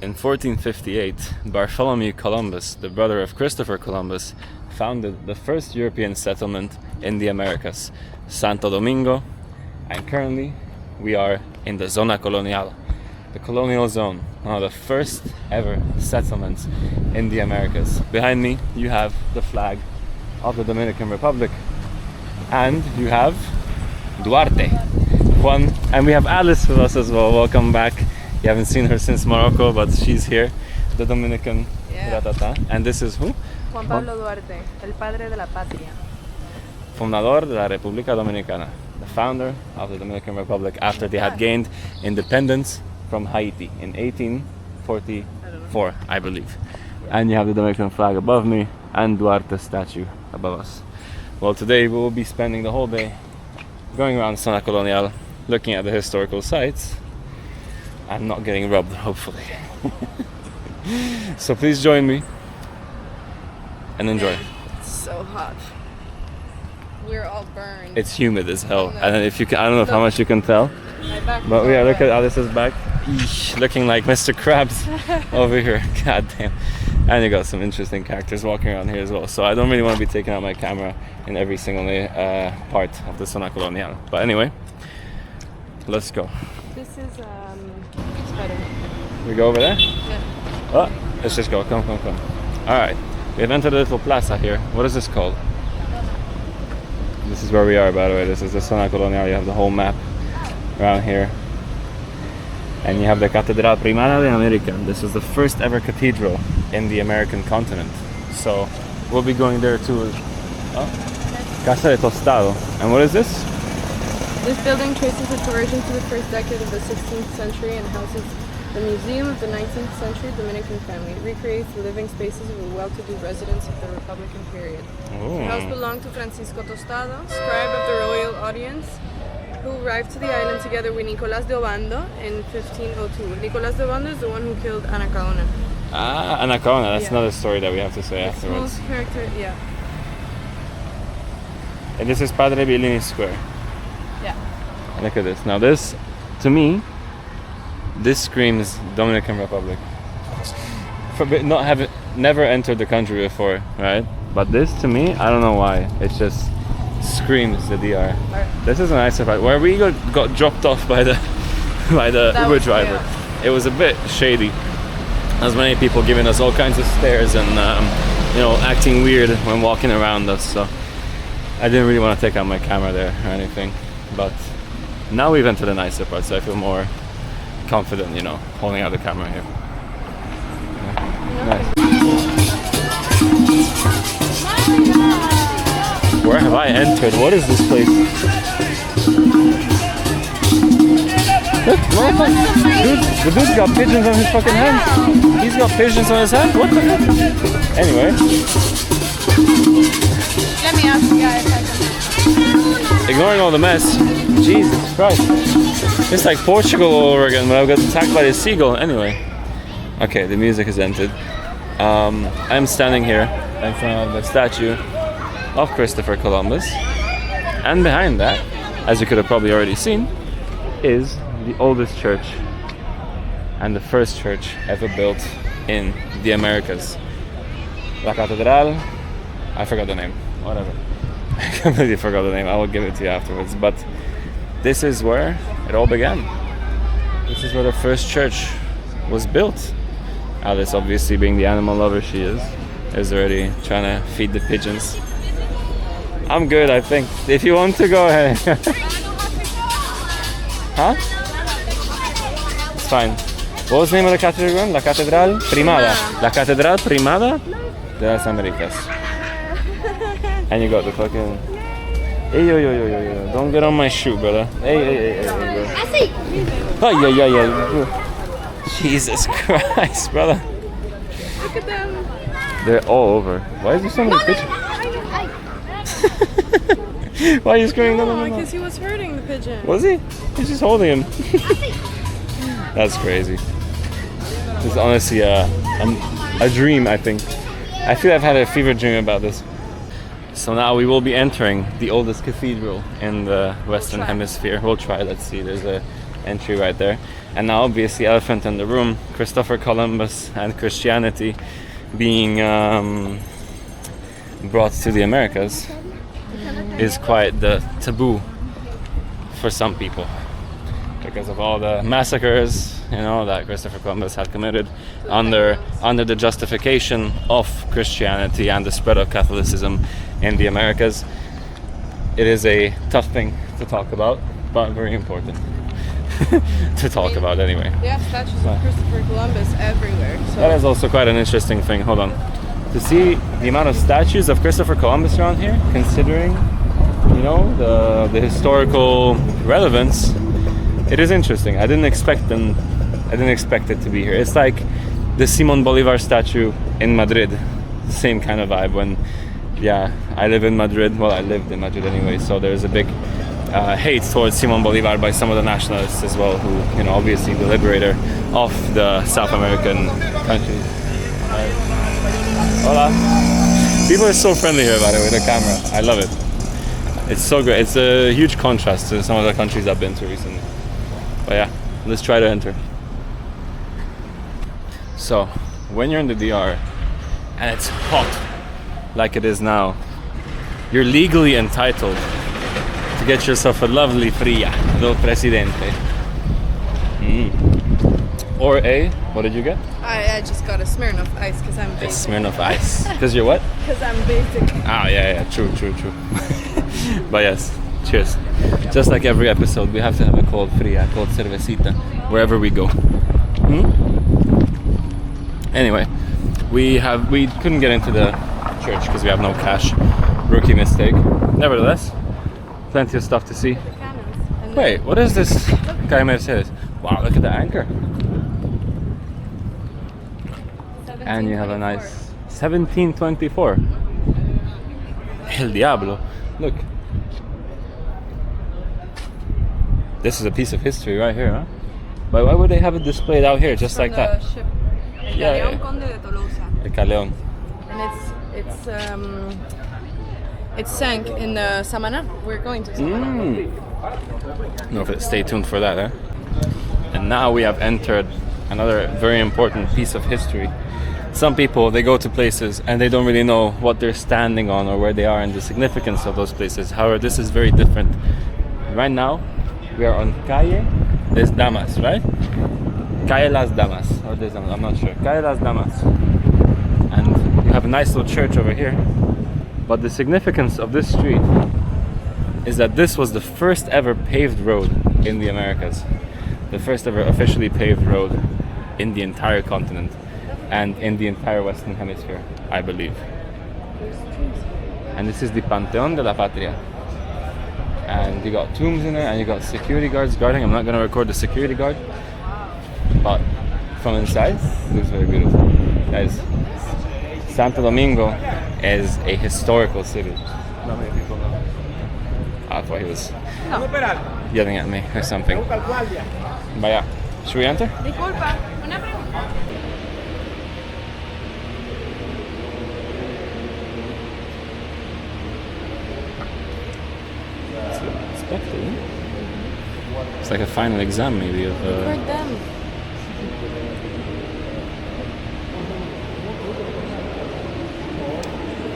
In 1458, Bartholomew Columbus, the brother of Christopher Columbus, founded the first European settlement in the Americas, Santo Domingo, and currently we are in the Zona Colonial, the colonial zone, one of the first ever settlements in the Americas. Behind me you have the flag of the Dominican Republic, and you have Duarte, Juan, and we have Alice with us as well. Welcome back. You haven't seen her since Morocco, but she's here, the Dominican ratata. And this is who? Juan Pablo Duarte, el padre de la patria. Fundador de la República Dominicana, the founder of the Dominican Republic after they had gained independence from Haiti in 1844, I believe. And you have the Dominican flag above me and Duarte's statue above us. Well, today we will be spending the whole day going around Zona Colonial, looking at the historical sites and not getting robbed, hopefully. So please join me and enjoy. It's so hot. We're all burned. It's humid as hell, and if you can, I don't know how much you can tell, but yeah, look at Alice's back. Eesh, looking like Mr. Krabs over here. God damn. And you got some interesting characters walking around here as well. So I don't really want to be taking out my camera in every single part of the Zona Colonial. But anyway, let's go. This is Spider. We go over there? Yeah. Oh, let's just go. Come. Alright. We have entered a little plaza here. What is this called? This is where we are, by the way. This is the Zona Colonial. You have the whole map around here. And you have the Catedral Primada de América. This is the first ever cathedral in the American continent. So we'll be going there too. Oh. Casa de Tostado. And what is this? This building traces its origin to the first decade of the 16th century and houses the museum of the 19th century Dominican family. It recreates the living spaces of the well-to-do residents of the Republican period. Ooh. The house belonged to Francisco Tostado, scribe of the royal audience, who arrived to the island together with Nicolás de Obando in 1502. Nicolás de Obando is the one who killed Anacaona. Ah, Anacaona. That's another story that we have to say afterwards. Small character, yeah. And this is Padre Billini Square. Yeah. Look at this. Now this, to me, this screams Dominican Republic. For not having never entered the country before, right? But this, to me, I don't know why. It just screams the DR. This is a nice part. Where we got dropped off by the Uber driver. Yeah. It was a bit shady. There's many people giving us all kinds of stares and acting weird when walking around us. So I didn't really want to take out my camera there or anything. But now we've entered a nicer part, so I feel more confident, holding out the camera here. Yeah. Nice. Where have I entered? What is this place? Look, the dude's got pigeons on his fucking hand. He's got pigeons on his hand? What the heck? Anyway. Let me ask you guys. Ignoring all the mess. Jesus Christ. It's like Portugal all over again when I got attacked by a seagull. Anyway. Okay, the music has ended. I'm standing here in front of the statue of Christopher Columbus. And behind that, as you could have probably already seen, is the oldest church and the first church ever built in the Americas. La Catedral, I forgot the name, whatever. I completely forgot the name, I will give it to you afterwards. But this is where it all began. This is where the first church was built. Alice, obviously being the animal lover she is already trying to feed the pigeons. I'm good, I think. If you want to, go ahead. Huh? It's fine. What was the name of the cathedral? La Catedral Primada. La Catedral Primada de las Américas. And you got the fucking... Hey, yo. Don't get on my shoe, brother. Hey, bro. Oh, yeah. Jesus Christ, brother. Look at them. They're all over. Why is there so many pigeons? Why are you screaming? No, because he was hurting the pigeon. Was he? He's just holding him. That's crazy. It's honestly a dream, I think. I feel I've had a fever dream about this. So now we will be entering the oldest cathedral in the Western Hemisphere. We'll try, let's see, there's an entry right there. And now, obviously, elephant in the room, Christopher Columbus and Christianity being brought to the Americas is quite the taboo for some people because of all the massacres, you know, that Christopher Columbus had committed under the justification of Christianity and the spread of Catholicism in the Americas. It is a tough thing to talk about, but very important to talk about anyway. They have statues of Christopher Columbus everywhere. So That is also quite an interesting thing. Hold on. To see the amount of statues of Christopher Columbus around here, considering, you know, the historical relevance, it is interesting. I didn't expect it to be here. It's like the Simon Bolivar statue in Madrid. Same kind of vibe. When, yeah, I live in Madrid. Well, I lived in Madrid anyway, so there's a big hate towards Simon Bolivar by some of the nationalists as well, who, you know, obviously the liberator of the South American countries. Hola. People are so friendly here, by the way, the camera. I love it. It's so great. It's a huge contrast to some of the countries I've been to recently. But yeah, let's try to enter. So, when you're in the DR and it's hot like it is now, you're legally entitled to get yourself a lovely fria del Presidente. Or a, what did you get? I just got a Smirnoff Ice because I'm A basic. Smirnoff Ice. Because you're what? Because I'm basic. Ah, yeah, true. But yes, cheers. Just like every episode, we have to have a cold fria, cold cervecita, wherever we go. Anyway, we couldn't get into the church because we have no cash. Rookie mistake. Nevertheless, plenty of stuff to see. The cannons. And Wait, what is this? Guy Mercedes. Wow, look at the anchor. And you have a nice 1724. El Diablo. Look. This is a piece of history right here, huh? But why would they have it displayed out here just like that? Ship. El Yeah, Galeón yeah. Conde de Tolosa. El Caleón. And it sank in Samana. We're going to Samana. No, stay tuned for that, eh? And now we have entered another very important piece of history. Some people, they go to places and they don't really know what they're standing on or where they are and the significance of those places. However, this is very different. Right now, we are on Calle des Damas, right? Calle Las Damas, or des Damas, I'm not sure. Calle Las Damas. And you have a nice little church over here. But the significance of this street is that this was the first ever paved road in the Americas. The first ever officially paved road in the entire continent and in the entire Western Hemisphere, I believe. And this is the Panteón de la Patria. And you got tombs in there and you got security guards guarding. I'm not going to record the security guard, but from inside, it looks very beautiful. Guys, Santo Domingo is a historical city. Not many people know. I thought he was yelling at me or something. But yeah, should we enter? Disculpa, una pregunta. It's like a final exam, maybe, of. Record them.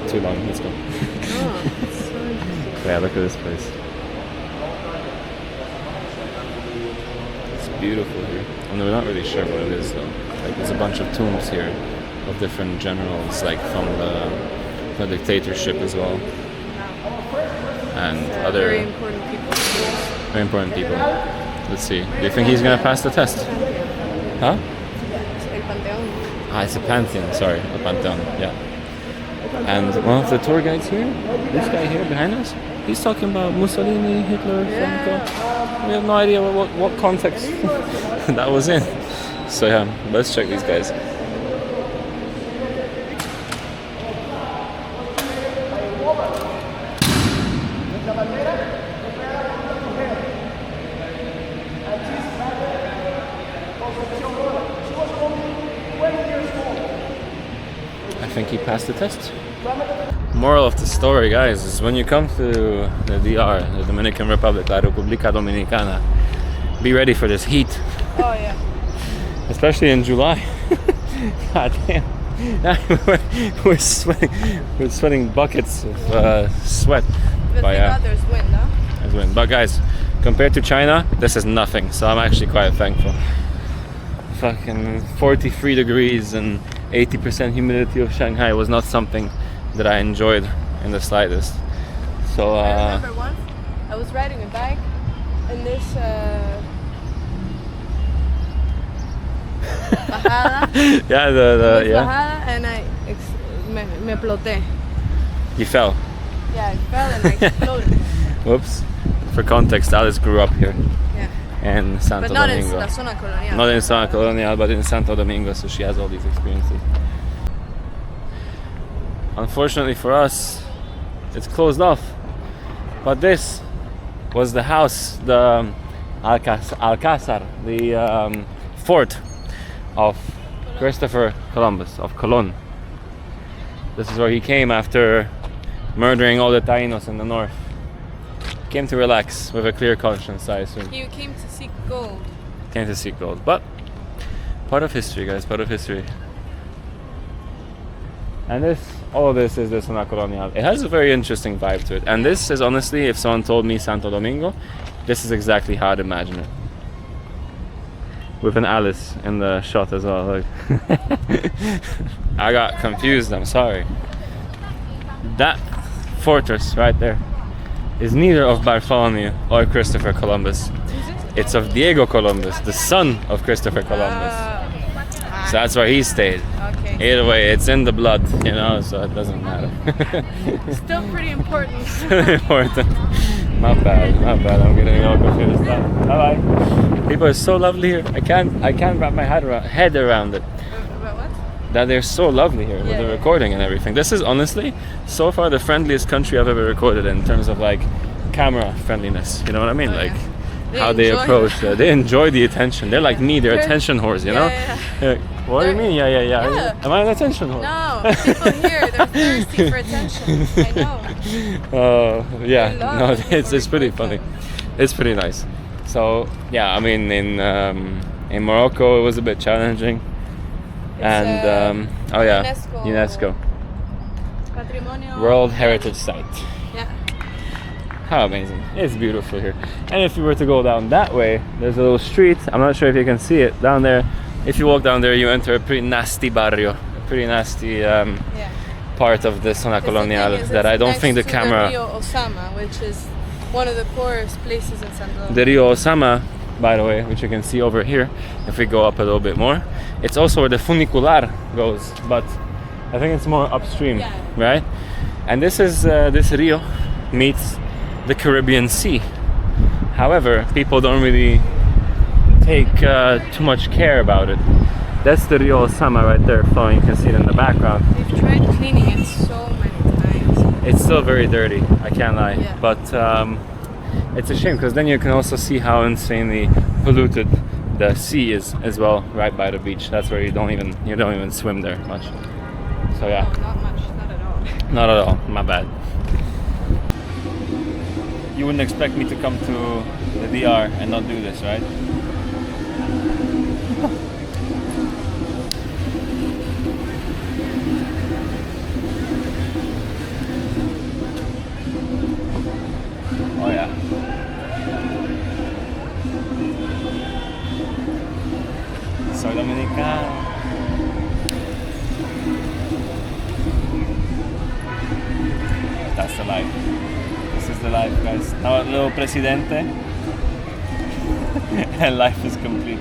Too long. Let's go. Oh, it's so interesting. Yeah, look at this place. It's beautiful here. And we're not really sure what it is, though. Like, there's a bunch of tombs here of different generals, like from the dictatorship as well, and other Very important people. very important people. Let's see. Do you think he's gonna pass the test? Huh? El Panteón. Ah, it's a pantheon. Sorry, a pantheon. Yeah. And one of the tour guides here, this guy here behind us, he's talking about Mussolini, Hitler, Franco. We have no idea what context that was in. So yeah, let's check these guys. I think he passed the test. Moral of the story, guys, is when you come to the DR, the Dominican Republic, La República Dominicana, be ready for this heat. Oh yeah. Especially in July. God damn. we're sweating buckets of sweat. But But yeah, there's wind, huh? there's wind. But guys, compared to China, this is nothing. So I'm actually quite thankful. Fucking 43 degrees and 80% humidity of Shanghai was not something that I enjoyed in the slightest. So I remember once I was riding a bike in this bajada. yeah, Bajada, and me exploté. You fell. Yeah, I fell and I exploded. Whoops. For context, Alice grew up here Yeah. in Santo But not in Domingo. la zona colonial. Not in Zona Colonial, but in Santo Domingo, so she has all these experiences. Unfortunately for us, it's closed off. But this was the house, the Alcázar, the fort of Christopher Columbus, of Colón. This is where he came after murdering all the Taínos in the north. Came to relax with a clear conscience, I assume. He came to seek gold. Came to seek gold. But part of history, guys, part of history. And all of this is the Zona Colonial. It has a very interesting vibe to it. And this is honestly, if someone told me Santo Domingo, this is exactly how I'd imagine it. With an Alice in the shot as well. Look. I got confused, I'm sorry. That fortress right there is neither of Bartholomew or Christopher Columbus. It's of Diego Columbus, the son of Christopher Columbus. So that's where he stayed. Okay. Either way, it's in the blood, you know, so it doesn't matter. Still pretty important. Important. Not bad. I'm getting all confused now. Bye bye. People are so lovely here. I can't wrap my head around it. About what? That they're so lovely here with Yeah, the yeah. recording and everything. This is honestly so far the friendliest country I've ever recorded in terms of like camera friendliness. You know what I mean? Oh, like yeah. how they enjoy approach. They enjoy the attention. They're like me. They're attention whores. You know? Yeah. What do you mean? Yeah. Yeah. Am I an attention whore? No, people here, they're thirsty for attention. I know. Yeah. They love No, when people it's pretty record funny. them. It's pretty nice. So yeah, I mean in Morocco it was a bit challenging. And oh yeah, UNESCO Patrimonio. World Heritage Site. Yeah. How amazing. It's beautiful here. And if you were to go down that way, there's a little street. I'm not sure if you can see it down there. If you walk down there, you enter a pretty nasty barrio, a pretty nasty part of the Zona Colonial that I don't think the camera... The Rio Osama, which is one of the poorest places in Santo Domingo. The Rio Osama, by the way, which you can see over here, if we go up a little bit more, it's also where the funicular goes, but I think it's more upstream, right? And this is this Rio meets the Caribbean Sea. However, people don't really take too much care about it. That's the Rio Osama right there flowing. You can see it in the background. We've tried cleaning it so many times. It's still very dirty, I can't lie. Yeah. But it's a shame because then you can also see how insanely polluted the sea is as well, right by the beach. That's where you don't even swim there much. So yeah. No, not much, not at all. Not at all, my bad. You wouldn't expect me to come to the DR and not do this, right? Oh yeah. Soy dominicano. That's the life. This is the life, guys. Now a little presidente and life is complete.